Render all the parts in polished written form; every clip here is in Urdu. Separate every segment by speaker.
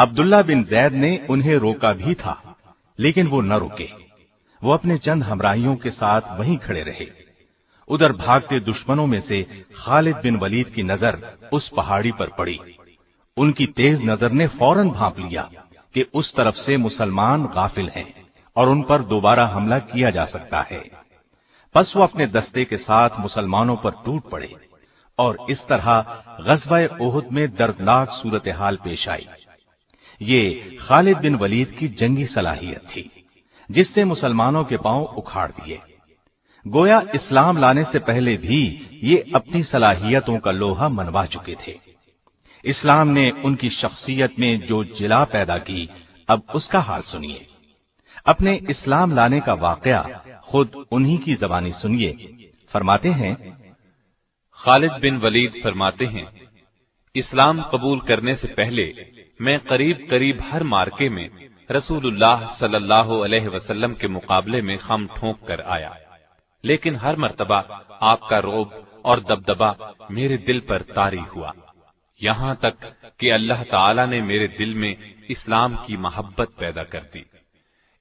Speaker 1: عبداللہ بن زید نے انہیں روکا بھی تھا، لیکن وہ نہ رکے۔ وہ اپنے چند ہمراہیوں کے ساتھ وہیں کھڑے رہے۔ ادھر بھاگتے دشمنوں میں سے خالد بن ولید کی نظر اس پہاڑی پر پڑی۔ ان کی تیز نظر نے فوراً بھانپ لیا کہ اس طرف سے مسلمان غافل ہیں اور ان پر دوبارہ حملہ کیا جا سکتا ہے۔ پس وہ اپنے دستے کے ساتھ مسلمانوں پر ٹوٹ پڑے اور اس طرح غزوہ احد میں دردناک صورتحال پیش آئی۔ یہ خالد بن ولید کی جنگی صلاحیت تھی جس سے مسلمانوں کے پاؤں اکھاڑ دیے۔ گویا اسلام لانے سے پہلے بھی یہ اپنی صلاحیتوں کا لوہا منوا چکے تھے۔ اسلام نے ان کی شخصیت میں جو جلا پیدا کی، اب اس کا حال سنیے۔ اپنے اسلام لانے کا واقعہ خود انہی کی زبانی سنیے۔ فرماتے ہیں،
Speaker 2: خالد بن ولید فرماتے ہیں، اسلام قبول کرنے سے پہلے میں قریب قریب ہر مارکے میں رسول اللہ صلی اللہ علیہ وسلم کے مقابلے میں خم ٹھونک کر آیا، لیکن ہر مرتبہ آپ کا رعب اور دبدبہ میرے دل پر طاری ہوا، یہاں تک کہ اللہ تعالی نے میرے دل میں اسلام کی محبت پیدا کر دی۔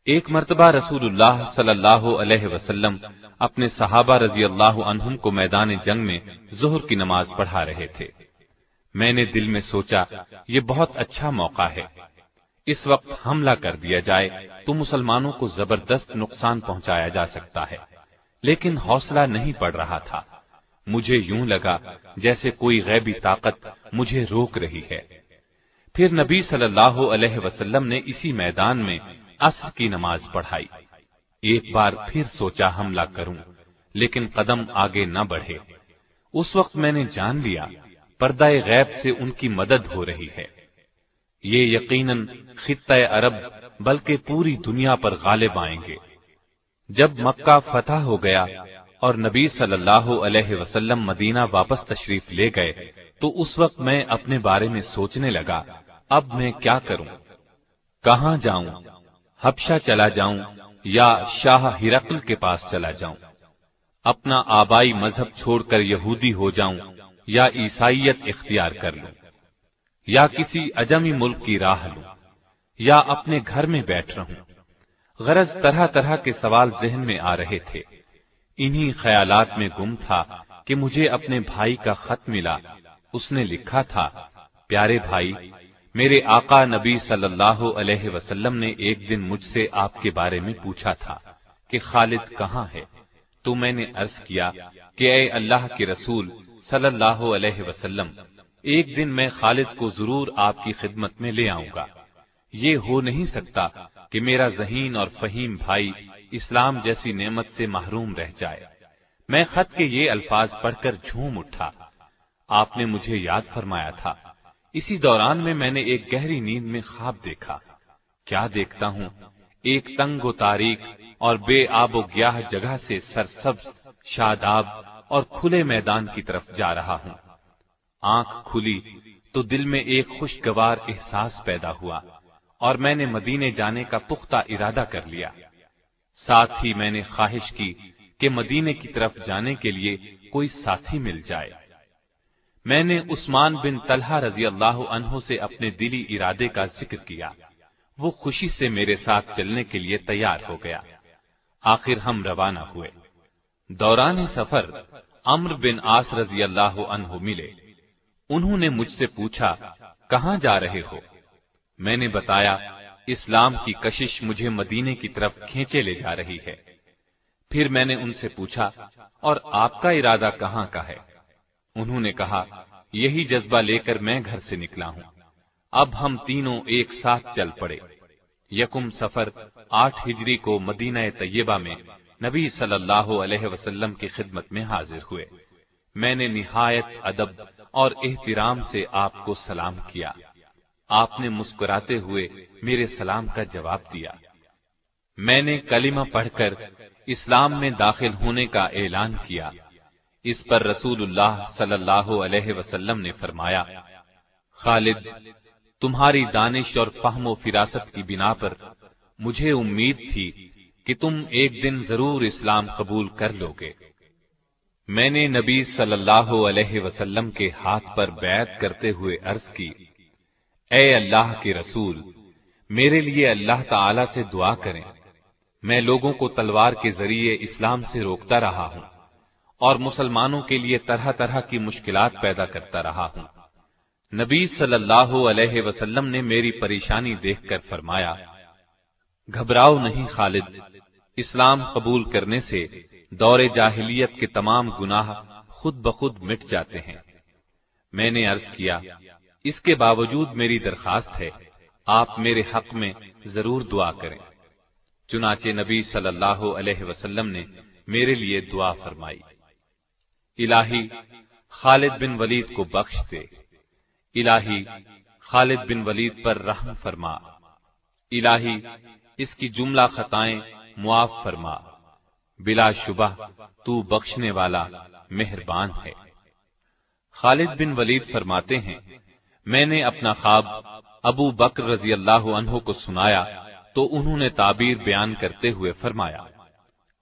Speaker 2: ایک مرتبہ رسول اللہ صلی اللہ علیہ وسلم اپنے صحابہ رضی اللہ عنہم کو میدان جنگ میں ظہر کی نماز پڑھا رہے تھے۔ میں نے دل میں سوچا یہ بہت اچھا موقع ہے، اس وقت حملہ کر دیا جائے تو مسلمانوں کو زبردست نقصان پہنچایا جا سکتا ہے، لیکن حوصلہ نہیں پڑ رہا تھا۔ مجھے یوں لگا جیسے کوئی غیبی طاقت مجھے روک رہی ہے۔ پھر نبی صلی اللہ علیہ وسلم نے اسی میدان میں عصر کی نماز پڑھائی۔ ایک بار پھر سوچا حملہ کروں، لیکن قدم آگے نہ بڑھے۔ اس وقت میں نے جان لیا پردہ غیب سے ان کی مدد ہو رہی ہے۔ یہ یقیناً خطہ عرب بلکہ پوری دنیا پر غالب آئیں گے۔ جب مکہ فتح ہو گیا اور نبی صلی اللہ علیہ وسلم مدینہ واپس تشریف لے گئے تو اس وقت میں اپنے بارے میں سوچنے لگا، اب میں کیا کروں؟ کہاں جاؤں؟ حبشہ چلا جاؤں یا شاہ ہرقل کے پاس چلا جاؤں؟ اپنا آبائی مذہب چھوڑ کر یہودی ہو جاؤں یا عیسائیت اختیار کر لوں، یا کسی عجمی ملک کی راہ لوں، یا اپنے گھر میں بیٹھ رہوں؟ غرض طرح طرح کے سوال ذہن میں آ رہے تھے۔ انہی خیالات میں گم تھا کہ مجھے اپنے بھائی کا خط ملا۔ اس نے لکھا تھا، پیارے بھائی، میرے آقا نبی صلی اللہ علیہ وسلم نے ایک دن مجھ سے آپ کے بارے میں پوچھا تھا کہ خالد کہاں ہے؟ تو میں نے عرض کیا کہ اے اللہ کے رسول صلی اللہ علیہ وسلم، ایک دن میں خالد کو ضرور آپ کی خدمت میں لے آؤں گا۔ یہ ہو نہیں سکتا کہ میرا ذہین اور فہیم بھائی اسلام جیسی نعمت سے محروم رہ جائے۔ میں خط کے یہ الفاظ پڑھ کر جھوم اٹھا۔ آپ نے مجھے یاد فرمایا تھا۔ اسی دوران میں نے ایک گہری نیند میں خواب دیکھا۔ کیا دیکھتا ہوں، ایک تنگ و تاریک اور بے آب و گیاہ جگہ سے سرسبز، شاداب اور کھلے میدان کی طرف جا رہا ہوں۔ آنکھ کھلی تو دل میں ایک خوشگوار احساس پیدا ہوا اور میں نے مدینے جانے کا پختہ ارادہ کر لیا۔ ساتھ ہی میں نے خواہش کی کہ مدینے کی طرف جانے کے لیے کوئی ساتھی مل جائے۔ میں نے عثمان بن طلحہ رضی اللہ عنہ سے اپنے دلی ارادے کا ذکر کیا۔ وہ خوشی سے میرے ساتھ چلنے کے لیے تیار ہو گیا۔ آخر ہم روانہ ہوئے۔ دوران سفر عمرو بن عاص رضی اللہ عنہ ملے۔ انہوں نے مجھ سے پوچھا، کہاں جا رہے ہو؟ میں نے بتایا، اسلام کی کشش مجھے مدینے کی طرف کھینچے لے جا رہی ہے۔ پھر میں نے ان سے پوچھا، اور آپ کا ارادہ کہاں کا ہے؟ انہوں نے کہا، یہی جذبہ لے کر میں گھر سے نکلا ہوں۔ اب ہم تینوں ایک ساتھ چل پڑے۔ یکم سفر 8 ہجری کو مدینہ طیبہ میں نبی صلی اللہ علیہ وسلم کی خدمت میں حاضر ہوئے۔ میں نے نہایت ادب اور احترام سے آپ کو سلام کیا۔ آپ نے مسکراتے ہوئے میرے سلام کا جواب دیا۔ میں نے کلمہ پڑھ کر اسلام میں داخل ہونے کا اعلان کیا۔ اس پر رسول اللہ صلی اللہ علیہ وسلم نے فرمایا، خالد، تمہاری دانش اور فہم و فراست کی بنا پر مجھے امید تھی کہ تم ایک دن ضرور اسلام قبول کر لوگے۔ میں نے نبی صلی اللہ علیہ وسلم کے ہاتھ پر بیعت کرتے ہوئے عرض کی، اے اللہ کے رسول، میرے لیے اللہ تعالی سے دعا کریں، میں لوگوں کو تلوار کے ذریعے اسلام سے روکتا رہا ہوں اور مسلمانوں کے لیے طرح طرح کی مشکلات پیدا کرتا رہا ہوں۔ نبی صلی اللہ علیہ وسلم نے میری پریشانی دیکھ کر فرمایا، گھبراؤ نہیں خالد، اسلام قبول کرنے سے دور جاہلیت کے تمام گناہ خود بخود مٹ جاتے ہیں۔ میں نے عرض کیا، اس کے باوجود میری درخواست ہے، آپ میرے حق میں ضرور دعا کریں۔ چنانچہ نبی صلی اللہ علیہ وسلم نے میرے لیے دعا فرمائی، الہی خالد بن ولید کو بخش دے، الہی خالد بن ولید پر رحم فرما، الہی اس کی جملہ خطائیں معاف فرما، بلا شبہ تو بخشنے والا مہربان ہے۔ خالد بن ولید فرماتے ہیں، میں نے اپنا خواب ابو بکر رضی اللہ عنہ کو سنایا تو انہوں نے تعبیر بیان کرتے ہوئے فرمایا،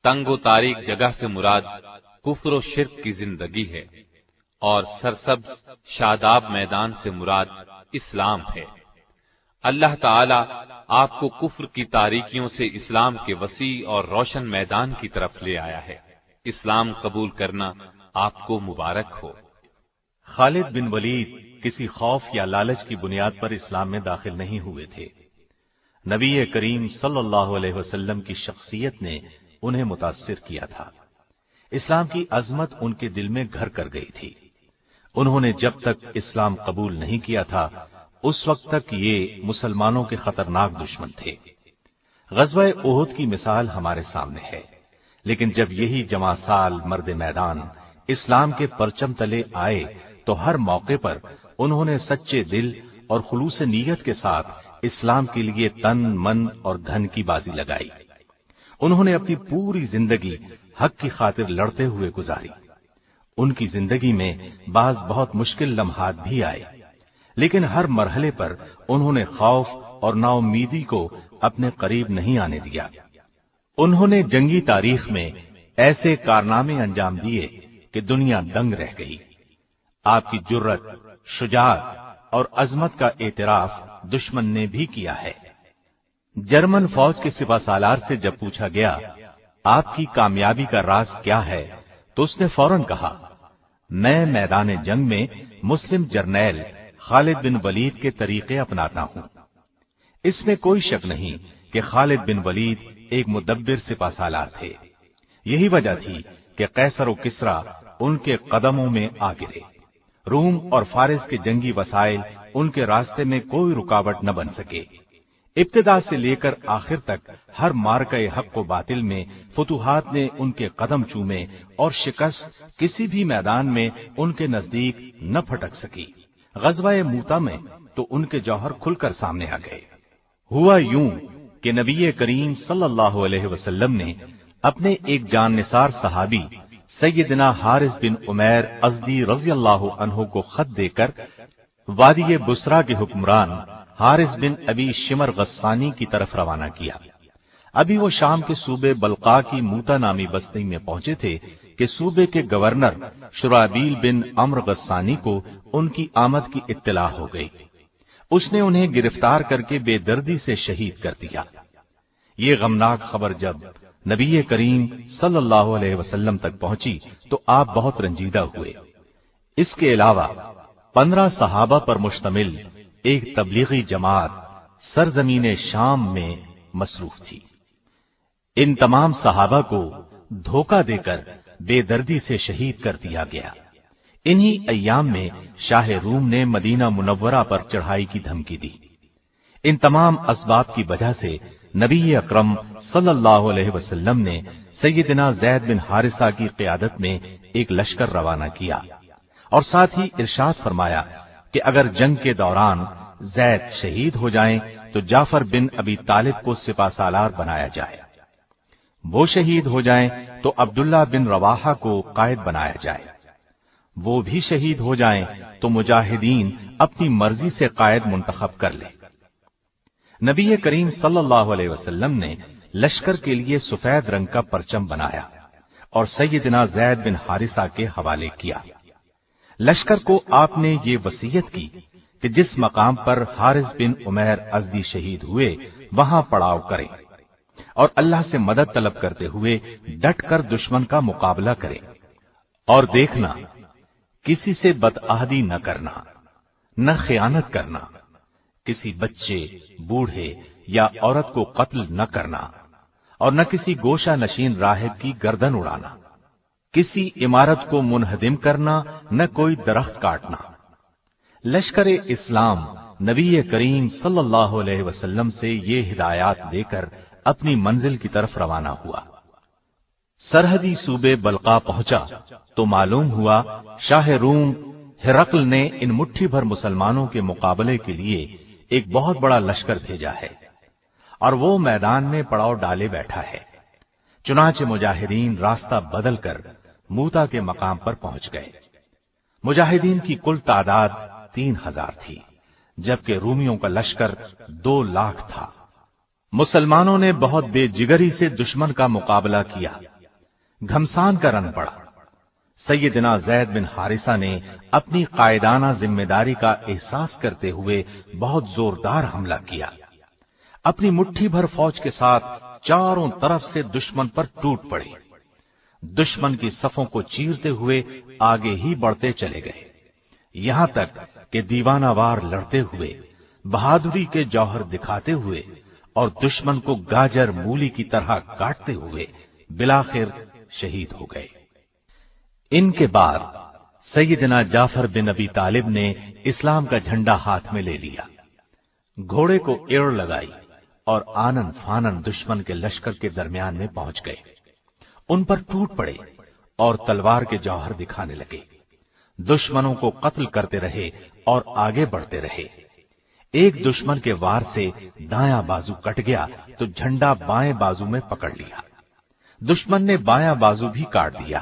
Speaker 2: تنگ و تاریک جگہ سے مراد کفر و شرک کی زندگی ہے اور سرسبز شاداب میدان سے مراد اسلام ہے۔ اللہ تعالی آپ کو کفر کی تاریکیوں سے اسلام کے وسیع اور روشن میدان کی طرف لے آیا ہے۔ اسلام قبول کرنا آپ کو مبارک ہو۔
Speaker 1: خالد بن ولید کسی خوف یا لالچ کی بنیاد پر اسلام میں داخل نہیں ہوئے تھے۔ نبی کریم صلی اللہ علیہ وسلم کی شخصیت نے انہیں متاثر کیا تھا۔ اسلام کی عظمت ان کے دل میں گھر کر گئی تھی۔ انہوں نے جب تک اسلام قبول نہیں کیا تھا اس وقت تک یہ مسلمانوں کے خطرناک دشمن تھے۔ غزوہ احد کی مثال ہمارے سامنے ہے، لیکن جب یہی جمع سال مرد میدان اسلام کے پرچم تلے آئے تو ہر موقع پر انہوں نے سچے دل اور خلوص نیت کے ساتھ اسلام کے لیے تن من اور دھن کی بازی لگائی۔ انہوں نے اپنی پوری زندگی حق کی خاطر لڑتے ہوئے گزاری۔ ان کی زندگی میں بعض بہت مشکل لمحات بھی آئے، لیکن ہر مرحلے پر انہوں نے خوف اور نا امیدی کو اپنے قریب نہیں آنے دیا۔ انہوں نے جنگی تاریخ میں ایسے کارنامے انجام دیے کہ دنیا دنگ رہ گئی۔ آپ کی جرت، شجاعت اور عظمت کا اعتراف دشمن نے بھی کیا ہے۔ جرمن فوج کے سپہ سالار سے جب پوچھا گیا آپ کی کامیابی کا راز کیا ہے تو اس نے فوراً کہا، میں میدان جنگ میں مسلم جرنیل خالد بن ولید کے طریقے اپناتا ہوں۔ اس میں کوئی شک نہیں کہ خالد بن ولید ایک مدبر سپہ سالار تھے۔ یہی وجہ تھی کہ قیصر و کسریٰ ان کے قدموں میں آ گرے۔ روم اور فارس کے جنگی وسائل ان کے راستے میں کوئی رکاوٹ نہ بن سکے۔ ابتدا سے لے کر آخر تک ہر مارکہ حق و باطل میں فتوحات نے ان کے قدم چومے اور شکست کسی بھی میدان میں ان کے نزدیک نہ پھٹک سکی۔ غزوہ موتا میں تو ان کے جوہر کھل کر سامنے آ گئے۔ ہوا یوں کہ نبی کریم صلی اللہ علیہ وسلم نے اپنے ایک جان نثار صحابی سیدنا حارث بن عمیر ازدی رضی اللہ عنہ کو خط دے کر وادی بصرہ کے حکمران حارث بن ابی شمر غسانی کی طرف روانہ کیا۔ ابھی وہ شام کے صوبے بلقا کی موتا نامی بستی میں پہنچے تھے کہ صوبے کے گورنر شرابیل بن عمرو غسانی کو ان کی آمد کی اطلاع ہو گئی۔ اس نے انہیں گرفتار کر کے بے دردی سے شہید کر دیا۔ یہ غمناک خبر جب نبی کریم صلی اللہ علیہ وسلم تک پہنچی تو آپ بہت رنجیدہ ہوئے۔ اس کے علاوہ 15 صحابہ پر مشتمل ایک تبلیغی جماعت سرزمین شام میں مصروف تھی۔ ان تمام صحابہ کو دھوکہ دے کر بے دردی سے شہید کر دیا گیا۔ انہی ایام میں شاہ روم نے مدینہ منورہ پر چڑھائی کی دھمکی دی۔ ان تمام اسباب کی وجہ سے نبی اکرم صلی اللہ علیہ وسلم نے سیدنا زید بن حارثہ کی قیادت میں ایک لشکر روانہ کیا اور ساتھ ہی ارشاد فرمایا کہ اگر جنگ کے دوران زید شہید ہو جائیں تو جعفر بن ابی طالب کو سپہ سالار بنایا جائے، وہ شہید ہو جائیں تو عبداللہ بن رواحہ کو قائد بنایا جائے، وہ بھی شہید ہو جائیں تو مجاہدین اپنی مرضی سے قائد منتخب کر لیں۔ نبی کریم صلی اللہ علیہ وسلم نے لشکر کے لیے سفید رنگ کا پرچم بنایا اور سیدنا زید بن حارثہ کے حوالے کیا۔ لشکر کو آپ نے یہ وصیت کی کہ جس مقام پر حارث بن عمیر ازدی شہید ہوئے وہاں پڑاؤ کریں اور اللہ سے مدد طلب کرتے ہوئے ڈٹ کر دشمن کا مقابلہ کریں، اور دیکھنا کسی سے بدعہدی نہ کرنا، نہ خیانت کرنا، کسی بچے، بوڑھے یا عورت کو قتل نہ کرنا، اور نہ کسی گوشہ نشین راہب کی گردن اڑانا، کسی عمارت کو منہدم کرنا، نہ کوئی درخت کاٹنا۔ لشکر اسلام نبی کریم صلی اللہ علیہ وسلم سے یہ ہدایات دے کر اپنی منزل کی طرف روانہ ہوا۔ سرحدی صوبے بلقا پہنچا تو معلوم ہوا شاہ روم ہرقل نے ان مٹھی بھر مسلمانوں کے مقابلے کے لیے ایک بہت بڑا لشکر بھیجا ہے اور وہ میدان میں پڑاؤ ڈالے بیٹھا ہے۔ چنانچہ مجاہدین راستہ بدل کر موتا کے مقام پر پہنچ گئے۔ مجاہدین کی کل تعداد 3000 تھی، جبکہ رومیوں کا لشکر 2 لاکھ تھا۔ مسلمانوں نے بہت بے جگری سے دشمن کا مقابلہ کیا، گھمسان کا رن پڑا۔ سیدنا زید بن حارثہ نے اپنی قائدانہ ذمہ داری کا احساس کرتے ہوئے بہت زوردار حملہ کیا، اپنی مٹھی بھر فوج کے ساتھ چاروں طرف سے دشمن پر ٹوٹ پڑے، دشمن کی صفوں کو چیرتے ہوئے آگے ہی بڑھتے چلے گئے، یہاں تک کہ دیوانہ وار لڑتے ہوئے، بہادری کے جوہر دکھاتے ہوئے اور دشمن کو گاجر مولی کی طرح کاٹتے ہوئے بالآخر شہید ہو گئے۔ ان کے بعد سیدنا جعفر بن ابی طالب نے اسلام کا جھنڈا ہاتھ میں لے لیا، گھوڑے کو ایڑ لگائی اور آنن فانن دشمن کے لشکر کے درمیان میں پہنچ گئے، ان پر ٹوٹ پڑے اور تلوار کے جوہر دکھانے لگے، دشمنوں کو قتل کرتے رہے اور آگے بڑھتے رہے۔ ایک دشمن کے وار سے دایاں بازو کٹ گیا تو جھنڈا بائیں بازو میں پکڑ لیا، دشمن نے بایاں بازو بھی کاٹ دیا۔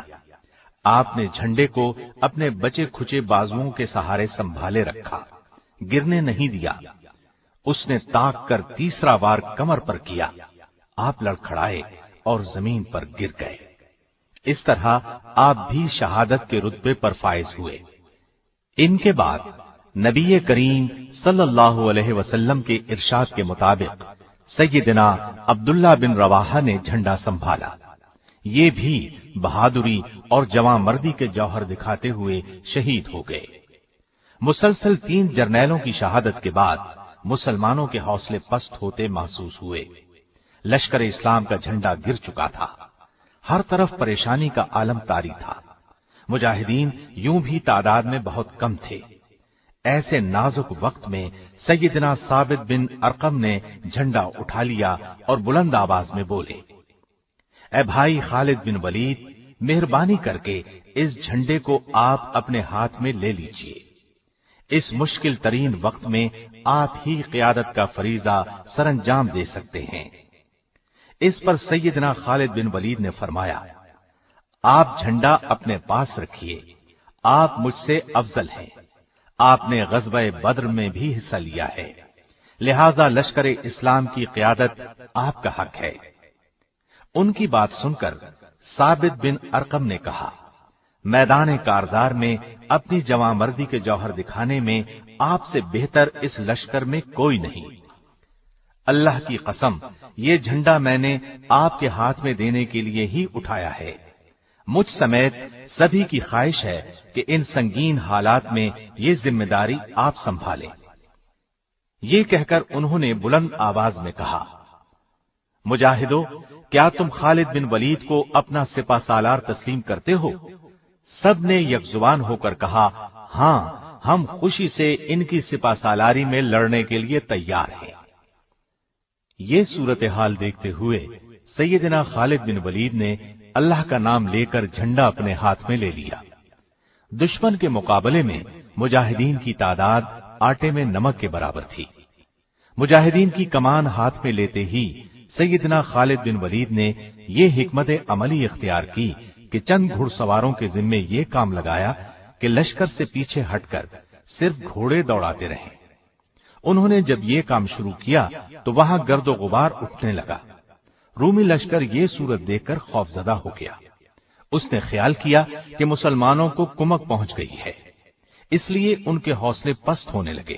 Speaker 1: آپ نے جھنڈے کو اپنے بچے کھچے بازوؤں کے سہارے سنبھالے رکھا، گرنے نہیں دیا۔ اس نے تاک کر تیسرا وار کمر پر کیا، آپ لڑکھڑائے اور زمین پر گر گئے۔ اس طرح آپ بھی شہادت کے رتبے پر فائز ہوئے۔ ان کے بعد نبی کریم صلی اللہ علیہ وسلم کے ارشاد کے مطابق سیدنا عبداللہ بن رواحہ نے جھنڈا سنبھالا، یہ بھی بہادری اور جواں مردی کے جوہر دکھاتے ہوئے شہید ہو گئے۔ مسلسل 3 جرنیلوں کی شہادت کے بعد مسلمانوں کے حوصلے پست ہوتے محسوس ہوئے۔ لشکر اسلام کا جھنڈا گر چکا تھا، ہر طرف پریشانی کا عالم طاری تھا، مجاہدین یوں بھی تعداد میں بہت کم تھے۔ ایسے نازک وقت میں سیدنا ثابت بن ارقم نے جھنڈا اٹھا لیا اور بلند آواز میں بولے، اے بھائی خالد بن ولید، مہربانی کر کے اس جھنڈے کو آپ اپنے ہاتھ میں لے لیجئے، اس مشکل ترین وقت میں آپ ہی قیادت کا فریضہ سر انجام دے سکتے ہیں۔ اس پر سیدنا خالد بن ولید نے فرمایا، آپ جھنڈا اپنے پاس رکھیے، آپ مجھ سے افضل ہیں، آپ نے غزوہ بدر میں بھی حصہ لیا ہے، لہذا لشکر اسلام کی قیادت آپ کا حق ہے۔ ان کی بات سن کر ثابت بن ارقم نے کہا، میدان کارزار میں اپنی جواں مردی کے جوہر دکھانے میں آپ سے بہتر اس لشکر میں کوئی نہیں۔ اللہ کی قسم، یہ جھنڈا میں نے آپ کے ہاتھ میں دینے کے لیے ہی اٹھایا ہے، مجھ سمیت سبھی کی خواہش ہے کہ ان سنگین حالات میں یہ ذمہ داری آپ سنبھالیں۔ یہ کہہ کر انہوں نے بلند آواز میں کہا، مجاہدو، کیا تم خالد بن ولید کو اپنا سپہ سالار تسلیم کرتے ہو؟ سب نے یک زبان ہو کر کہا، ہاں، ہم خوشی سے ان کی سپہ سالاری میں لڑنے کے لیے تیار ہیں۔ یہ صورتحال دیکھتے ہوئے سیدنا خالد بن ولید نے اللہ کا نام لے کر جھنڈا اپنے ہاتھ میں لے لیا۔ دشمن کے مقابلے میں مجاہدین کی تعداد آٹے میں نمک کے برابر تھی۔ مجاہدین کی کمان ہاتھ میں لیتے ہی سیدنا خالد بن ولید نے یہ حکمت عملی اختیار کی کہ چند گھڑ سواروں کے ذمے یہ کام لگایا کہ لشکر سے پیچھے ہٹ کر صرف گھوڑے دوڑاتے رہیں۔ انہوں نے جب یہ کام شروع کیا تو وہاں گرد و غبار اٹھنے لگا۔ رومی لشکر یہ صورت دیکھ کر خوفزدہ ہو گیا۔ اس نے خیال کیا کہ مسلمانوں کو کمک پہنچ گئی ہے، اس لیے ان کے حوصلے پست ہونے لگے۔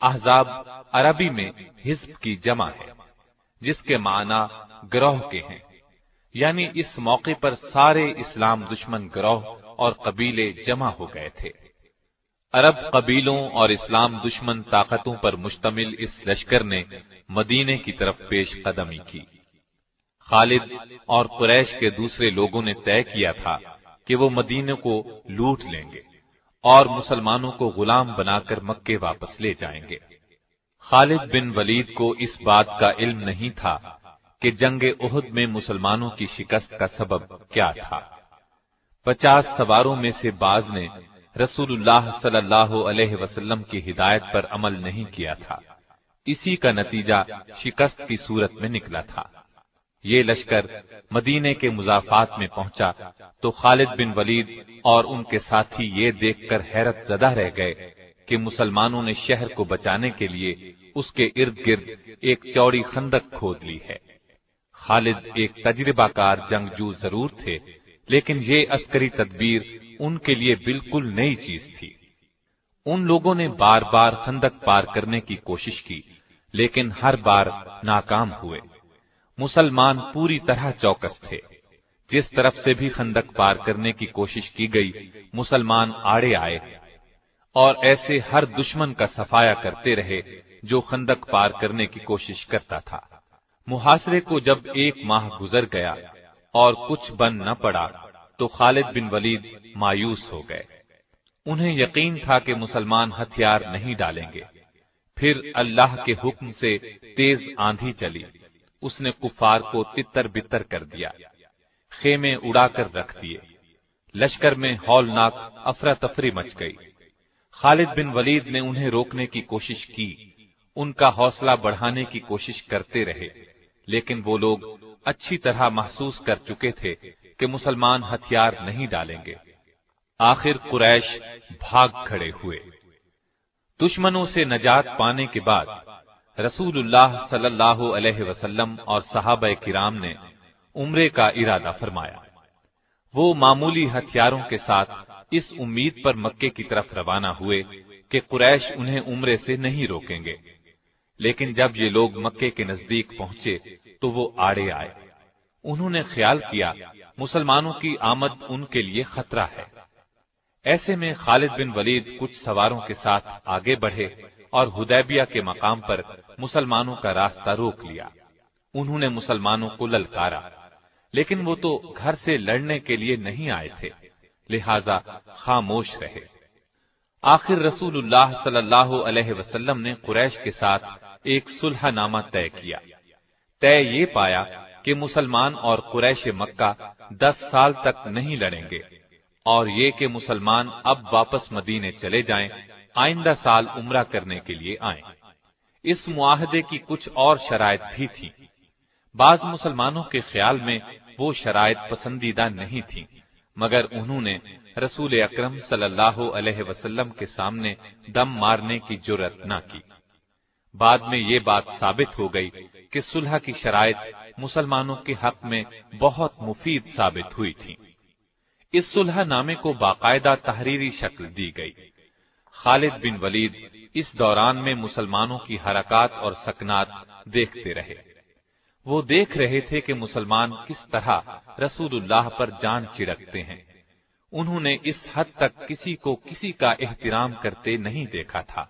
Speaker 2: احزاب عربی میں حزب کی جمع ہے، جس کے معنی گروہ کے ہیں، یعنی اس موقع پر سارے اسلام دشمن گروہ اور قبیلے جمع ہو گئے تھے۔ عرب قبیلوں اور اسلام دشمن طاقتوں پر مشتمل اس لشکر نے مدینے کی طرف پیش قدمی کی۔ خالد اور قریش کے دوسرے لوگوں نے طے کیا تھا کہ وہ مدینے کو لوٹ لیں گے اور مسلمانوں کو غلام بنا کر مکے واپس لے جائیں گے۔ خالد بن ولید کو اس بات کا علم نہیں تھا کہ جنگ احد میں مسلمانوں کی شکست کا سبب کیا تھا۔ 50 سواروں میں سے بعض نے رسول اللہ صلی اللہ علیہ وسلم کی ہدایت پر عمل نہیں کیا تھا، اسی کا نتیجہ شکست کی صورت میں نکلا تھا۔ یہ لشکر مدینے کے مضافات میں پہنچا تو خالد بن ولید اور ان کے ساتھی یہ دیکھ کر حیرت زدہ رہ گئے کہ مسلمانوں نے شہر کو بچانے کے لیے اس کے ارد گرد ایک چوڑی خندق کھود لی ہے۔ خالد ایک تجربہ کار جنگجو ضرور تھے، لیکن یہ عسکری تدبیر ان کے لیے بالکل نئی چیز تھی۔ ان لوگوں نے بار بار خندق پار کرنے کی کوشش کی، لیکن ہر بار ناکام ہوئے۔ مسلمان پوری طرح چوکس تھے۔ جس طرف سے بھی خندق پار کرنے کی کوشش کی گئی، مسلمان آڑے آئے اور ایسے ہر دشمن کا صفایا کرتے رہے جو خندق پار کرنے کی کوشش کرتا تھا۔ محاصرے کو جب 1 ماہ گزر گیا اور کچھ بن نہ پڑا تو خالد بن ولید مایوس ہو گئے۔ انہیں یقین تھا کہ مسلمان ہتھیار نہیں ڈالیں گے۔ پھر اللہ کے حکم سے تیز آندھی چلی، اس نے کفار کو تتر بتر کر دیا، خیمے اڑا کر رکھ دیے۔ لشکر میں ہولناک افراتفری مچ گئی۔ خالد بن ولید نے انہیں روکنے کی کوشش کی، ان کا حوصلہ بڑھانے کی کوشش کرتے رہے، لیکن وہ لوگ اچھی طرح محسوس کر چکے تھے کہ مسلمان ہتھیار نہیں ڈالیں گے۔ آخر قریش بھاگ کھڑے ہوئے۔ دشمنوں سے نجات پانے کے بعد رسول اللہ صلی اللہ علیہ وسلم اور صحابہ کرام نے عمرے کا ارادہ فرمایا۔ وہ معمولی ہتھیاروں کے ساتھ اس امید پر مکے کی طرف روانہ ہوئے کہ قریش انہیں عمرے سے نہیں روکیں گے، لیکن جب یہ لوگ مکے کے نزدیک پہنچے تو وہ آڑے آئے۔ انہوں نے خیال کیا مسلمانوں کی آمد ان کے لیے خطرہ ہے۔ ایسے میں خالد بن ولید کچھ سواروں کے ساتھ آگے بڑھے اور حدیبیہ کے مقام پر مسلمانوں کا راستہ روک لیا۔ انہوں نے مسلمانوں کو للکارا، لیکن وہ تو گھر سے لڑنے کے لیے نہیں آئے تھے، لہذا خاموش رہے۔ آخر رسول اللہ صلی اللہ علیہ وسلم نے قریش کے ساتھ ایک صلح نامہ طے کیا۔ طے یہ پایا کہ مسلمان اور قریش مکہ 10 سال تک نہیں لڑیں گے، اور یہ کہ مسلمان اب واپس مدینے چلے جائیں، آئندہ سال عمرہ کرنے کے لیے آئیں۔ اس معاہدے کی کچھ اور شرائط بھی تھیں۔ بعض مسلمانوں کے خیال میں وہ شرائط پسندیدہ نہیں تھیں، مگر انہوں نے رسول اکرم صلی اللہ علیہ وسلم کے سامنے دم مارنے کی جرأت نہ کی۔ بعد میں یہ بات ثابت ہو گئی کہ صلح کی شرائط مسلمانوں کے حق میں بہت مفید ثابت ہوئی تھی۔ اس صلح نامے کو باقاعدہ تحریری شکل دی گئی۔ خالد بن ولید اس دوران میں مسلمانوں کی حرکات اور سکنات دیکھتے رہے۔ وہ دیکھ رہے تھے کہ مسلمان کس طرح رسول اللہ پر جان چڑکتے ہیں۔ انہوں نے اس حد تک کسی کو کسی کا احترام کرتے نہیں دیکھا تھا۔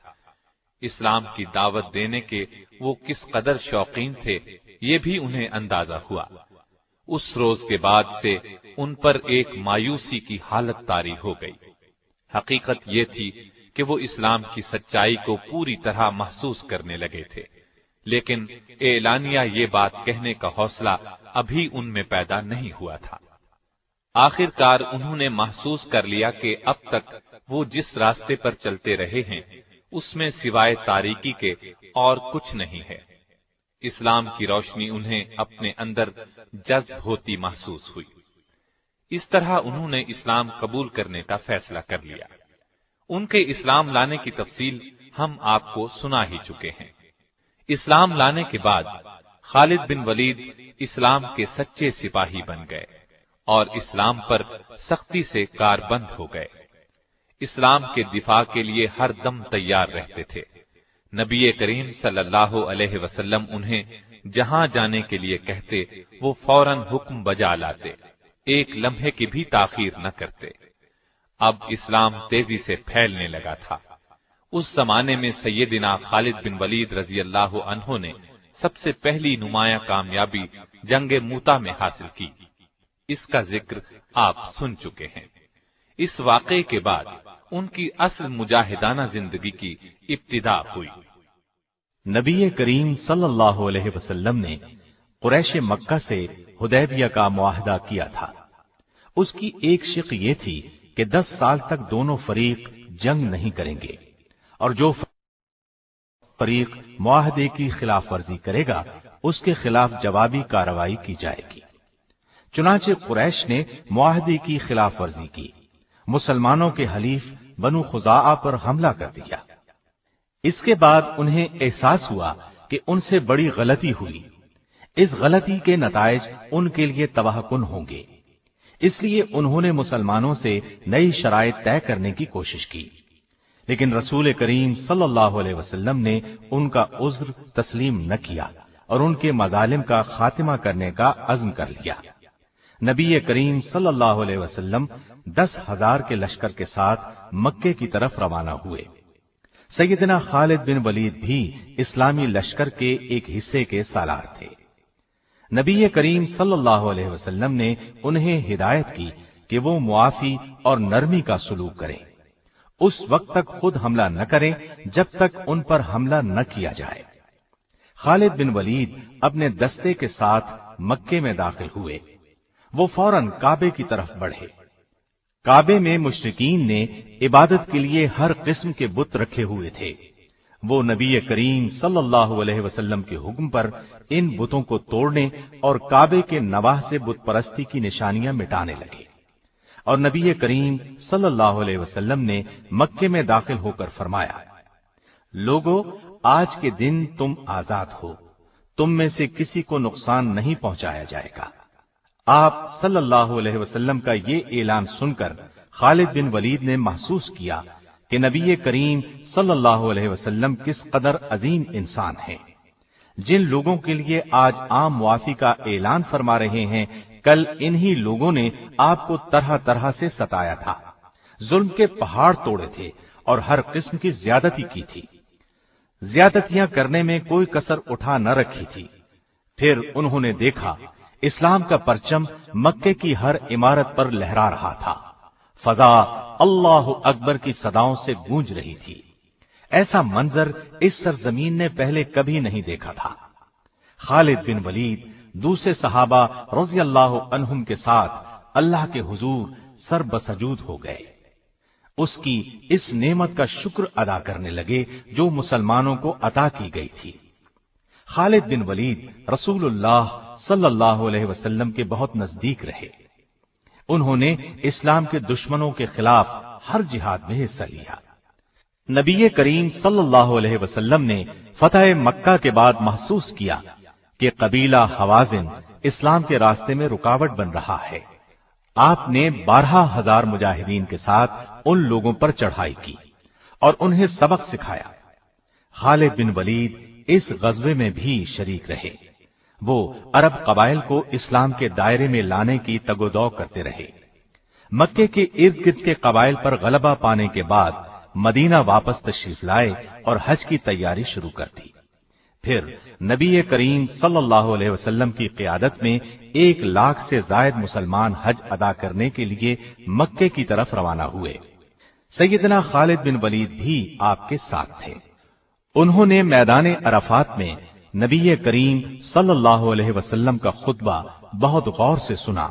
Speaker 2: اسلام کی دعوت دینے کے وہ کس قدر شوقین تھے، یہ بھی انہیں اندازہ ہوا۔ اس روز کے بعد سے ان پر ایک مایوسی کی حالت طاری ہو گئی۔ حقیقت یہ تھی کہ وہ اسلام کی سچائی کو پوری طرح محسوس کرنے لگے تھے، لیکن اعلانیہ یہ بات کہنے کا حوصلہ ابھی ان میں پیدا نہیں ہوا تھا۔ آخر کار انہوں نے محسوس کر لیا کہ اب تک وہ جس راستے پر چلتے رہے ہیں اس میں سوائے تاریکی کے اور کچھ نہیں ہے۔ اسلام کی روشنی انہیں اپنے اندر جذب ہوتی محسوس ہوئی۔ اس طرح انہوں نے اسلام قبول کرنے کا فیصلہ کر لیا۔ ان کے اسلام لانے کی تفصیل ہم آپ کو سنا ہی چکے ہیں۔ اسلام لانے کے بعد خالد بن ولید اسلام کے سچے سپاہی بن گئے اور اسلام پر سختی سے کاربند ہو گئے۔ اسلام کے دفاع کے لیے ہر دم تیار رہتے تھے۔ نبی کریم صلی اللہ علیہ وسلم انہیں جہاں جانے کے لیے کہتے وہ فوراً حکم بجا لاتے، ایک لمحے کی بھی تاخیر نہ کرتے۔ اب اسلام تیزی سے پھیلنے لگا تھا۔ اس زمانے میں سیدنا خالد بن ولید رضی اللہ عنہ نے سب سے پہلی نمایاں کامیابی جنگ موتا میں حاصل کی۔ اس کا ذکر آپ سن چکے ہیں۔ اس واقعے کے بعد ان کی اصل مجاہدانہ زندگی کی ابتدا ہوئی۔
Speaker 1: نبی کریم صلی اللہ علیہ وسلم نے قریش مکہ سے حدیبیہ کا معاہدہ کیا تھا۔ اس کی ایک شق یہ تھی کہ 10 سال تک دونوں فریق جنگ نہیں کریں گے، اور جو فریق معاہدے کی خلاف ورزی کرے گا اس کے خلاف جوابی کارروائی کی جائے گی۔ چنانچہ قریش نے معاہدے کی خلاف ورزی کی، مسلمانوں کے حلیف بنو خزاعہ پر حملہ کر دیا۔ اس کے بعد انہیں احساس ہوا کہ ان سے بڑی غلطی ہوئی، اس غلطی کے نتائج ان کے لیے تباہ کن ہوں گے، اس لیے انہوں نے مسلمانوں سے نئی شرائط طے کرنے کی کوشش کی، لیکن رسول کریم صلی اللہ علیہ وسلم نے ان کا عذر تسلیم نہ کیا اور ان کے مظالم کا خاتمہ کرنے کا عزم کر لیا۔ نبی کریم صلی اللہ علیہ وسلم 10,000 کے لشکر کے ساتھ مکے کی طرف روانہ ہوئے۔ سیدنا خالد بن ولید بھی اسلامی لشکر کے ایک حصے کے سالار تھے۔ نبی کریم صلی اللہ علیہ وسلم نے انہیں ہدایت کی کہ وہ معافی اور نرمی کا سلوک کریں، اس وقت تک خود حملہ نہ کریں جب تک ان پر حملہ نہ کیا جائے۔ خالد بن ولید اپنے دستے کے ساتھ مکے میں داخل ہوئے۔ وہ فوراً کعبے کی طرف بڑھے۔ کعبے میں مشرکین نے عبادت کے لیے ہر قسم کے بت رکھے ہوئے تھے۔ وہ نبی کریم صلی اللہ علیہ وسلم کے حکم پر ان بتوں کو توڑنے اور کعبے کے نواح سے بت پرستی کی نشانیاں مٹانے لگے، اور نبی کریم صلی اللہ علیہ وسلم نے مکے میں داخل ہو کر فرمایا، لوگو، آج کے دن تم آزاد ہو، تم میں سے کسی کو نقصان نہیں پہنچایا جائے گا۔ آپ صلی اللہ علیہ وسلم کا یہ اعلان سن کر خالد بن ولید نے محسوس کیا کہ نبی کریم صلی اللہ علیہ وسلم کس قدر عظیم انسان ہیں۔ جن لوگوں کے لیے آج عام معافی کا اعلان فرما رہے ہیں، کل انہی لوگوں نے آپ کو طرح طرح سے ستایا تھا، ظلم کے پہاڑ توڑے تھے اور ہر قسم کی زیادتی کی تھی، زیادتیاں کرنے میں کوئی کسر اٹھا نہ رکھی تھی۔ پھر انہوں نے دیکھا اسلام کا پرچم مکے کی ہر عمارت پر لہرا رہا تھا، فضا اللہ اکبر کی صداؤں سے گونج رہی تھی۔ ایسا منظر اس سرزمین نے پہلے کبھی نہیں دیکھا تھا۔ خالد بن ولید دوسرے صحابہ رضی اللہ عنہم کے ساتھ اللہ کے حضور سر بسجود ہو گئے، اس کی اس نعمت کا شکر ادا کرنے لگے جو مسلمانوں کو عطا کی گئی تھی۔ خالد بن ولید رسول اللہ صلی اللہ علیہ وسلم کے بہت نزدیک رہے۔ انہوں نے اسلام کے دشمنوں کے خلاف ہر جہاد میں حصہ لیا۔ نبی کریم صلی اللہ علیہ وسلم نے فتح مکہ کے بعد محسوس کیا کہ قبیلہ حوازن اسلام کے راستے میں رکاوٹ بن رہا ہے۔ آپ نے 12,000 مجاہدین کے ساتھ ان لوگوں پر چڑھائی کی اور انہیں سبق سکھایا۔ خالد بن ولید اس غزوے میں بھی شریک رہے۔ وہ عرب قبائل کو اسلام کے دائرے میں لانے کی تگ و دو کرتے رہے۔ مکے کے ارد گرد کے قبائل پر غلبہ پانے کے بعد مدینہ واپس تشریف لائے اور حج کی تیاری شروع کر دی۔ پھر نبی کریم صلی اللہ علیہ وسلم کی قیادت میں 1,00,000 سے زائد مسلمان حج ادا کرنے کے لیے مکے کی طرف روانہ ہوئے۔ سیدنا خالد بن ولید بھی آپ کے ساتھ تھے۔ انہوں نے میدان عرفات میں نبی کریم صلی اللہ علیہ وسلم کا خطبہ بہت غور سے سنا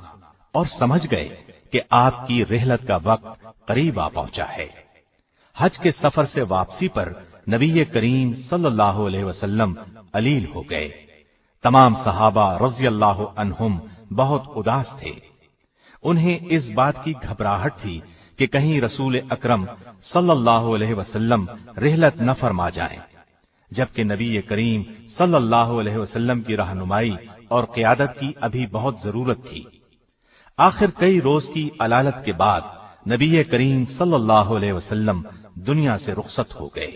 Speaker 1: اور سمجھ گئے کہ آپ کی رحلت کا وقت قریب آ پہنچا ہے۔ حج کے سفر سے واپسی پر نبی کریم صلی اللہ علیہ وسلم علیل ہو گئے۔ تمام صحابہ رضی اللہ عنہم بہت اداس تھے۔ انہیں اس بات کی گھبراہٹ تھی کہ کہیں رسول اکرم صلی اللہ علیہ وسلم رحلت نہ فرما جائیں، جبکہ نبی کریم صلی اللہ علیہ وسلم کی رہنمائی اور قیادت کی ابھی بہت ضرورت تھی۔ آخر کئی روز کی علالت کے بعد نبی کریم صلی اللہ علیہ وسلم دنیا سے رخصت ہو گئے۔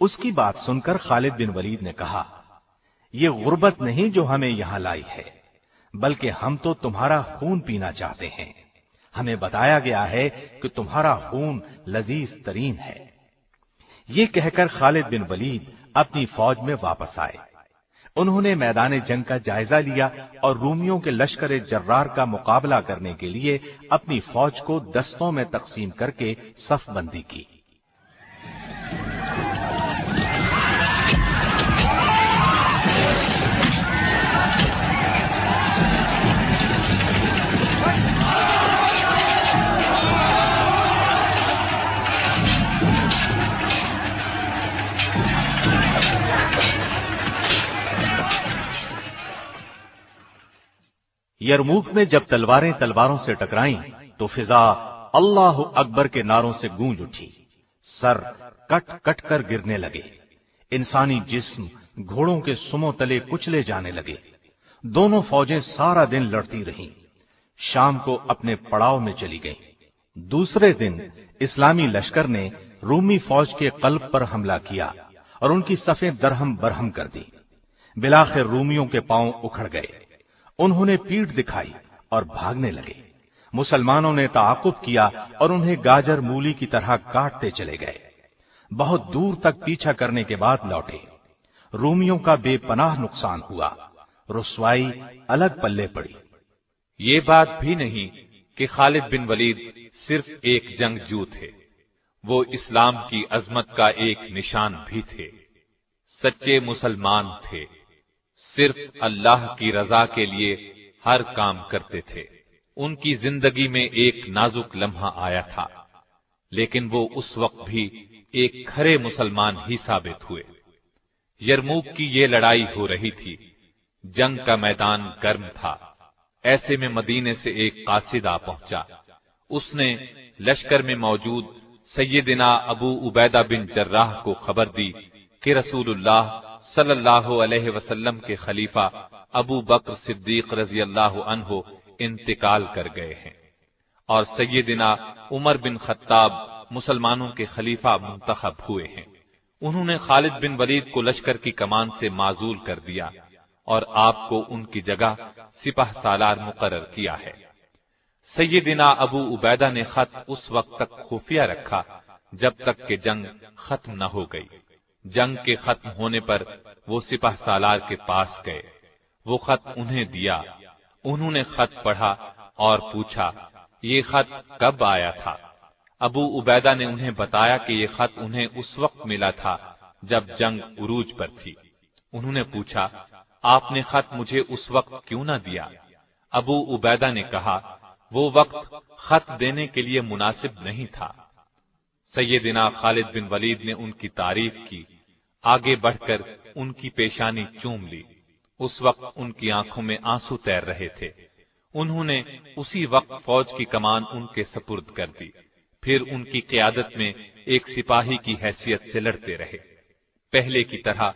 Speaker 1: اس کی بات سنکر خالد بن ولید نے کہا، یہ غربت نہیں جو ہمیں یہاں لائی ہے، بلکہ ہم تو تمہارا خون پینا چاہتے ہیں۔ ہمیں بتایا گیا ہے کہ تمہارا خون لذیذ ترین ہے۔ یہ کہہ کر خالد بن ولید اپنی فوج میں واپس آئے۔ انہوں نے میدان جنگ کا جائزہ لیا اور رومیوں کے لشکر جرار کا مقابلہ کرنے کے لیے اپنی فوج کو دستوں میں تقسیم کر کے صف بندی کی۔ یرموک میں جب تلواریں تلواروں سے ٹکرائیں تو فضا اللہ اکبر کے نعروں سے گونج اٹھی، سر کٹ کٹ کر گرنے لگے، انسانی جسم گھوڑوں کے سموں تلے کچلے جانے لگے۔ دونوں فوجیں سارا دن لڑتی رہیں، شام کو اپنے پڑاؤ میں چلی گئیں۔ دوسرے دن اسلامی لشکر نے رومی فوج کے قلب پر حملہ کیا اور ان کی صفیں درہم برہم کر دی۔ بلاخر رومیوں کے پاؤں اکھڑ گئے، انہوں نے پیٹھ دکھائی اور بھاگنے لگے۔ مسلمانوں نے تعاقب کیا اور انہیں گاجر مولی کی طرح کاٹتے چلے گئے۔ بہت دور تک پیچھا کرنے کے بعد لوٹے۔ رومیوں کا بے پناہ نقصان ہوا، رسوائی الگ پلے پڑی۔
Speaker 2: یہ بات بھی نہیں کہ خالد بن ولید صرف ایک جنگجو تھے، وہ اسلام کی عظمت کا ایک نشان بھی تھے، سچے مسلمان تھے، صرف اللہ کی رضا کے لیے ہر کام کرتے تھے۔ ان کی زندگی میں ایک نازک لمحہ آیا تھا، لیکن وہ اس وقت بھی ایک کھرے مسلمان ہی ثابت ہوئے۔ یرموک کی یہ لڑائی ہو رہی تھی، جنگ کا میدان گرم تھا۔ ایسے میں مدینے سے ایک قاصد آ پہنچا۔ اس نے لشکر میں موجود سیدنا ابو عبیدہ بن جراح کو خبر دی کہ رسول اللہ صلی اللہ علیہ وسلم کے خلیفہ ابو بکر صدیق رضی اللہ عنہ انتقال کر گئے ہیں اور سیدنا عمر بن خطاب مسلمانوں کے خلیفہ منتخب ہوئے ہیں۔ انہوں نے خالد بن ولید کو لشکر کی کمان سے معزول کر دیا اور آپ کو ان کی جگہ سپہ سالار مقرر کیا ہے۔ سیدنا ابو عبیدہ نے خط اس وقت تک خفیہ رکھا جب تک کہ جنگ ختم نہ ہو گئی۔ جنگ کے ختم ہونے پر وہ سپہ سالار کے پاس گئے، وہ خط انہیں دیا۔ انہوں نے خط پڑھا اور پوچھا یہ خط کب آیا تھا؟ ابو عبیدہ نے انہیں بتایا کہ یہ خط انہیں اس وقت ملا تھا جب جنگ عروج پر تھی۔ انہوں نے پوچھا آپ نے خط مجھے اس وقت کیوں نہ دیا؟ ابو عبیدہ نے کہا وہ وقت خط دینے کے لیے مناسب نہیں تھا۔ سیدنا خالد بن ولید نے ان کی تعریف کی، آگے بڑھ کر ان کی پیشانی چوم لی۔ اس وقت ان کی آنکھوں میں آنسو تیر رہے تھے۔ انہوں نے اسی وقت فوج کی کمان ان کے سپرد کر دی، پھر ان کی قیادت میں ایک سپاہی کی حیثیت سے لڑتے رہے۔ پہلے کی طرح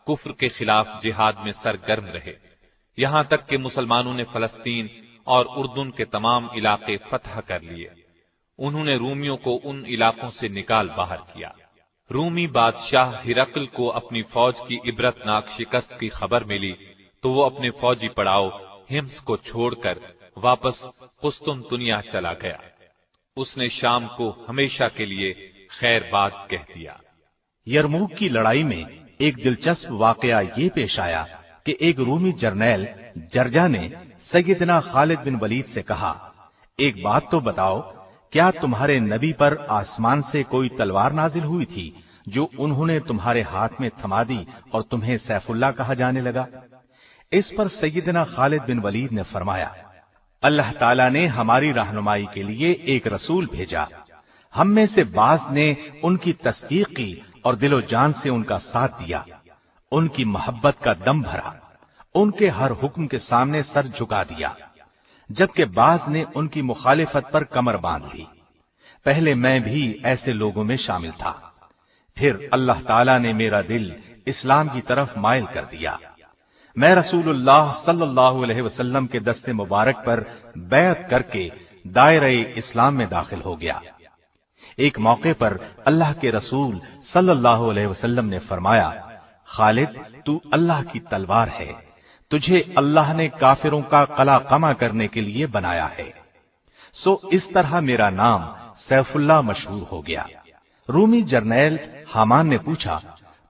Speaker 2: کفر کے خلاف جہاد میں سرگرم رہے، یہاں تک کہ مسلمانوں نے فلسطین اور اردن کے تمام علاقے فتح کر لیے۔ انہوں نے رومیوں کو ان علاقوں سے نکال باہر کیا۔ رومی بادشاہ ہرقل کو اپنی فوج کی عبرتناک شکست کی خبر ملی تو وہ اپنے فوجی پڑاؤ ہمس کو چھوڑ کر واپس قسطنطنیہ چلا گیا۔ اس نے شام کو ہمیشہ کے لیے خیر باد کہہ دیا۔
Speaker 1: یرموک کی لڑائی میں ایک دلچسپ واقعہ یہ پیش آیا کہ ایک رومی جرنیل جرجا نے سیدنا خالد بن ولید سے کہا ایک بات تو بتاؤ، کیا تمہارے نبی پر آسمان سے کوئی تلوار نازل ہوئی تھی جو انہوں نے تمہارے ہاتھ میں تھما دی اور تمہیں سیف اللہ کہا جانے لگا؟ اس پر سیدنا خالد بن ولید نے فرمایا اللہ تعالیٰ نے ہماری رہنمائی کے لیے ایک رسول بھیجا، ہم میں سے بعض نے ان کی تصدیق کی اور دل و جان سے ان کا ساتھ دیا، ان کی محبت کا دم بھرا، ان کے ہر حکم کے سامنے سر جھکا دیا، جبکہ بعض نے ان کی مخالفت پر کمر باندھ لی۔ پہلے میں بھی ایسے لوگوں میں شامل تھا، پھر اللہ تعالیٰ نے میرا دل اسلام کی طرف مائل کر دیا، میں رسول اللہ صلی اللہ علیہ وسلم کے دست مبارک پر بیعت کر کے دائرہ اسلام میں داخل ہو گیا۔ ایک موقع پر اللہ کے رسول صلی اللہ علیہ وسلم نے فرمایا، خالد تو اللہ کی تلوار ہے، تجھے اللہ نے کافروں کا قلع قمع کرنے کے لیے بنایا ہے۔ سو اس طرح میرا نام سیف اللہ مشہور ہو گیا۔ رومی جرنیل حامان نے پوچھا،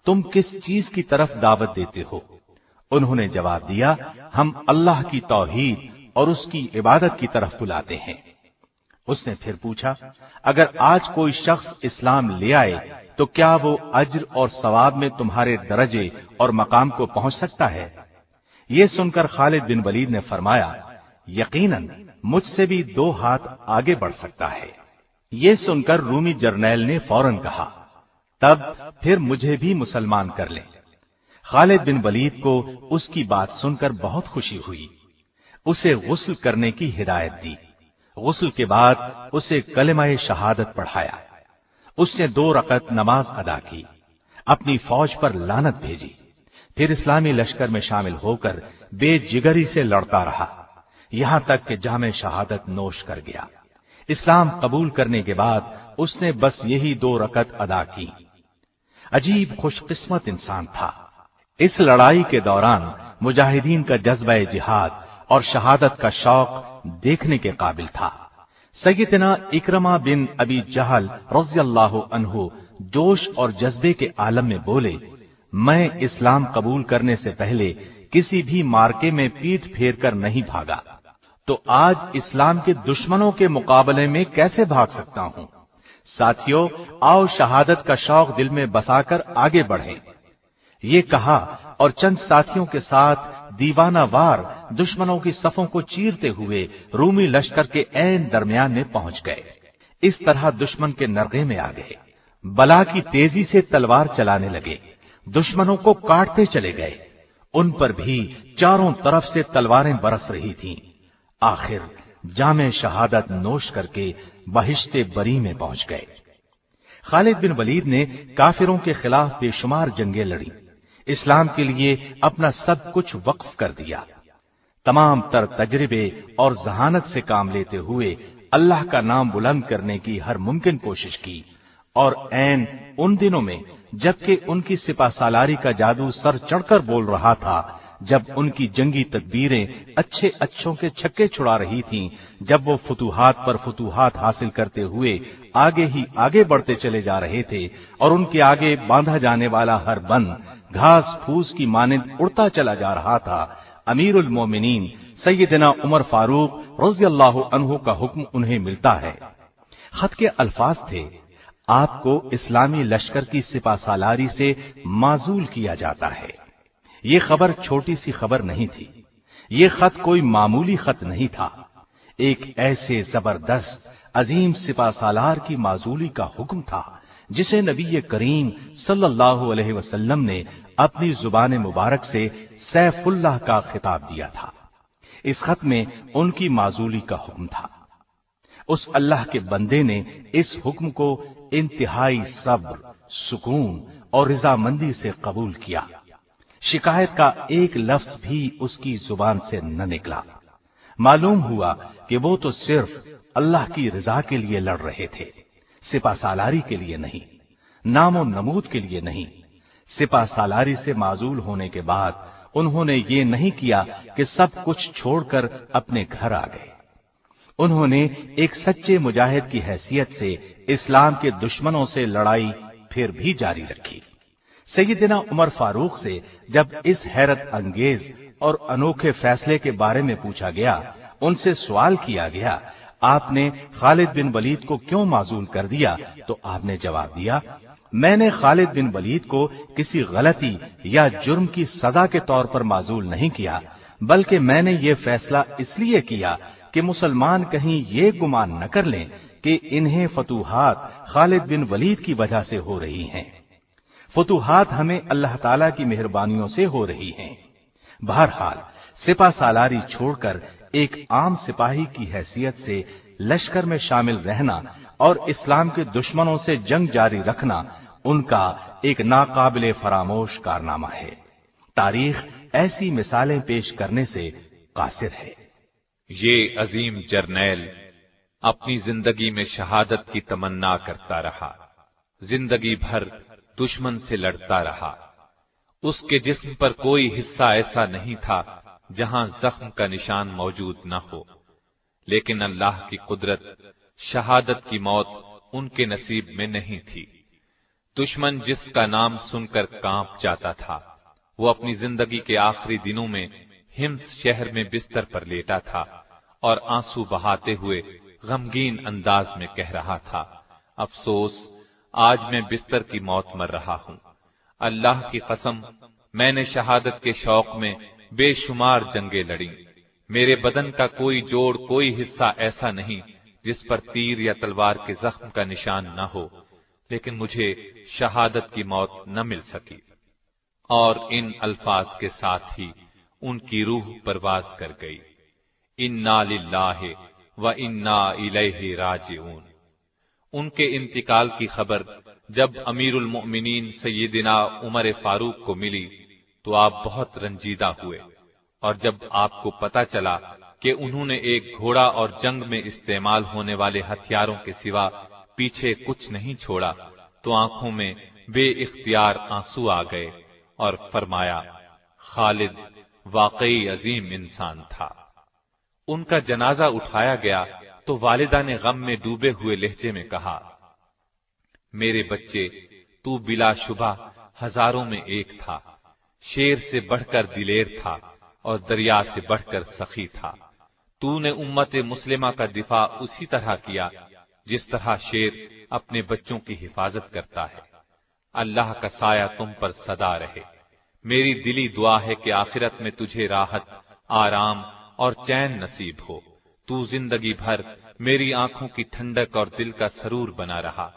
Speaker 1: تم کس چیز کی طرف دعوت دیتے ہو؟ انہوں نے جواب دیا، ہم اللہ کی توحید اور اس کی عبادت کی طرف بلاتے ہیں۔ اس نے پھر پوچھا، اگر آج کوئی شخص اسلام لے آئے تو کیا وہ اجر اور ثواب میں تمہارے درجے اور مقام کو پہنچ سکتا ہے؟ یہ سن کر خالد بن ولید نے فرمایا، یقیناً مجھ سے بھی 2 ہاتھ آگے بڑھ سکتا ہے۔ یہ سن کر رومی جرنیل نے فوراً کہا، تب پھر مجھے بھی مسلمان کر لیں۔ خالد بن ولید کو اس کی بات سن کر بہت خوشی ہوئی، اسے غسل کرنے کی ہدایت دی۔ غسل کے بعد اسے کلمہ شہادت پڑھایا۔ اس نے 2 رکعت نماز ادا کی، اپنی فوج پر لعنت بھیجی، پھر اسلامی لشکر میں شامل ہو کر بے جگری سے لڑتا رہا، یہاں تک کہ جام شہادت نوش کر گیا۔ اسلام قبول کرنے کے بعد اس نے بس یہی 2 رکعت ادا کی۔ عجیب خوش قسمت انسان تھا۔ اس لڑائی کے دوران مجاہدین کا جذبہ جہاد اور شہادت کا شوق دیکھنے کے قابل تھا۔ سیدنا اکرمہ بن ابی جہل رضی اللہ عنہ جوش اور جذبے کے عالم میں بولے، میں اسلام قبول کرنے سے پہلے کسی بھی مارکے میں پیٹھ پھیر کر نہیں بھاگا، تو آج اسلام کے دشمنوں کے مقابلے میں کیسے بھاگ سکتا ہوں؟ ساتھیو، آؤ شہادت کا شوق دل میں بسا کر آگے بڑھیں۔ یہ کہا اور چند ساتھیوں کے ساتھ دیوانہ وار دشمنوں کی صفوں کو چیرتے ہوئے رومی لشکر کے عین درمیان میں پہنچ گئے۔ اس طرح دشمن کے نرغے میں آ گئے، بلا کی تیزی سے تلوار چلانے لگے، دشمنوں کو کاٹتے چلے گئے۔ ان پر بھی چاروں طرف سے تلواریں برس رہی تھیں۔ آخر جام شہادت نوش کر کے بہشت بری میں پہنچ گئے۔ خالد بن ولید نے کافروں کے خلاف بے شمار جنگیں لڑی، اسلام کے لیے اپنا سب کچھ وقف کر دیا۔ تمام تر تجربے اور ذہانت سے کام لیتے ہوئے اللہ کا نام بلند کرنے کی ہر ممکن کوشش کی، اور عین ان دنوں میں جبکہ ان کی سپہ سالاری کا جادو سر چڑھ کر بول رہا تھا، جب ان کی جنگی تدبیریں اچھے اچھوں کے چھکے چھڑا رہی تھیں، جب وہ فتوحات پر فتوحات حاصل کرتے ہوئے آگے ہی آگے بڑھتے چلے جا رہے تھے، اور ان کے آگے باندھا جانے والا ہر بند گھاس پھوس کی مانند اڑتا چلا جا رہا تھا، امیر المومنین سیدنا عمر فاروق رضی اللہ عنہ کا حکم انہیں ملتا ہے۔ خط کے الفاظ تھے، آپ کو اسلامی لشکر کی سپہ سالاری سے معزول کیا جاتا ہے۔ یہ خبر چھوٹی سی خبر نہیں تھی، یہ خط کوئی معمولی خط نہیں تھا، ایک ایسے زبردست عظیم سپہ سالار کی معزولی کا حکم تھا جسے نبی کریم صلی اللہ علیہ وسلم نے اپنی زبان مبارک سے سیف اللہ کا خطاب دیا تھا۔ اس خط میں ان کی معزولی کا حکم تھا۔ اس اللہ کے بندے نے اس حکم کو انتہائی صبر، سکون اور رضامندی سے قبول کیا۔ شکایت کا ایک لفظ بھی اس کی زبان سے نہ نکلا۔ معلوم ہوا کہ وہ تو صرف اللہ کی رضا کے لیے لڑ رہے تھے، سپہ سالاری کے لیے نہیں، نام و نمود کے لیے نہیں۔ سپہ سالاری سے معزول ہونے کے بعد انہوں نے یہ نہیں کیا کہ سب کچھ چھوڑ کر اپنے گھر آ گئے۔ انہوں نے ایک سچے مجاہد کی حیثیت سے اسلام کے دشمنوں سے لڑائی پھر بھی جاری رکھی۔ سیدنا عمر فاروق سے جب اس حیرت انگیز اور انوکھے فیصلے کے بارے میں پوچھا گیا، ان سے سوال کیا گیا، آپ نے خالد بن ولید کو کیوں معزول کر دیا؟ تو آپ نے جواب دیا، میں نے خالد بن ولید کو کسی غلطی یا جرم کی سزا کے طور پر معزول نہیں کیا، بلکہ میں نے یہ فیصلہ اس لیے کیا کہ مسلمان کہیں یہ گمان نہ کر لیں کہ انہیں فتوحات خالد بن ولید کی وجہ سے ہو رہی ہیں۔ فتوحات ہمیں اللہ تعالیٰ کی مہربانیوں سے ہو رہی ہیں۔ بہرحال سپہ سالاری چھوڑ کر ایک عام سپاہی کی حیثیت سے لشکر میں شامل رہنا اور اسلام کے دشمنوں سے جنگ جاری رکھنا ان کا ایک ناقابل فراموش کارنامہ ہے۔ تاریخ ایسی مثالیں پیش کرنے سے قاصر ہے۔
Speaker 2: یہ عظیم جرنیل اپنی زندگی میں شہادت کی تمنا کرتا رہا، زندگی بھر دشمن سے لڑتا رہا۔ اس کے جسم پر کوئی حصہ ایسا نہیں تھا جہاں زخم کا نشان موجود نہ ہو، لیکن اللہ کی قدرت، شہادت کی موت ان کے نصیب میں نہیں تھی۔ دشمن جس کا نام سن کر کانپ جاتا تھا، وہ اپنی زندگی کے آخری دنوں میں ہمس شہر میں بستر پر لیٹا تھا اور آنسو بہاتے ہوئے غمگین انداز میں کہہ رہا تھا، افسوس، آج میں بستر کی موت مر رہا ہوں۔ اللہ کی قسم، میں نے شہادت کے شوق میں بے شمار جنگیں لڑیں، میرے بدن کا کوئی جوڑ، کوئی حصہ ایسا نہیں جس پر تیر یا تلوار کے زخم کا نشان نہ ہو، لیکن مجھے شہادت کی موت نہ مل سکی۔ اور ان الفاظ کے ساتھ ہی ان کی روح پرواز کر گئی۔ انا للہ و انا الیہ راجعون۔ ان کے انتقال کی خبر جب امیر المؤمنین سیدنا عمر فاروق کو ملی تو آپ بہت رنجیدہ ہوئے، اور جب آپ کو پتہ چلا کہ انہوں نے ایک گھوڑا اور جنگ میں استعمال ہونے والے ہتھیاروں کے سوا پیچھے کچھ نہیں چھوڑا تو آنکھوں میں بے اختیار آنسو آ گئے اور فرمایا، خالد واقعی عظیم انسان تھا۔ ان کا جنازہ اٹھایا گیا تو والدہ نے غم میں ڈوبے ہوئے لہجے میں کہا، میرے بچے، تو بلا شبہ ہزاروں میں ایک تھا، شیر سے بڑھ کر دلیر تھا اور دریا سے بڑھ کر سخی تھا۔ تو نے امت مسلمہ کا دفاع اسی طرح کیا جس طرح شیر اپنے بچوں کی حفاظت کرتا ہے۔ اللہ کا سایہ تم پر سدا رہے۔ میری دلی دعا ہے کہ آخرت میں تجھے راحت، آرام اور چین نصیب ہو۔ تو زندگی بھر میری آنکھوں کی ٹھنڈک اور دل کا سرور بنا رہا۔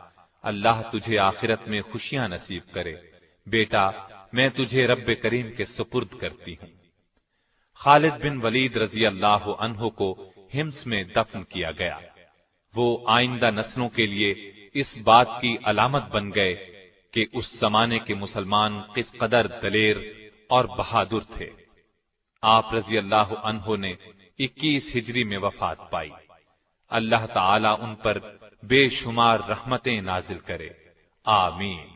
Speaker 2: اللہ تجھے آخرت میں خوشیاں نصیب کرے۔ بیٹا، میں تجھے رب کریم کے سپرد کرتی ہوں۔ خالد بن ولید رضی اللہ عنہ کو ہمس میں دفن کیا گیا۔ وہ آئندہ نسلوں کے لیے اس بات کی علامت بن گئے کہ اس زمانے کے مسلمان کس قدر دلیر اور بہادر تھے۔ آپ رضی اللہ عنہ نے 21 ہجری میں وفات پائی۔ اللہ تعالی ان پر بے شمار رحمتیں نازل کرے، آمین۔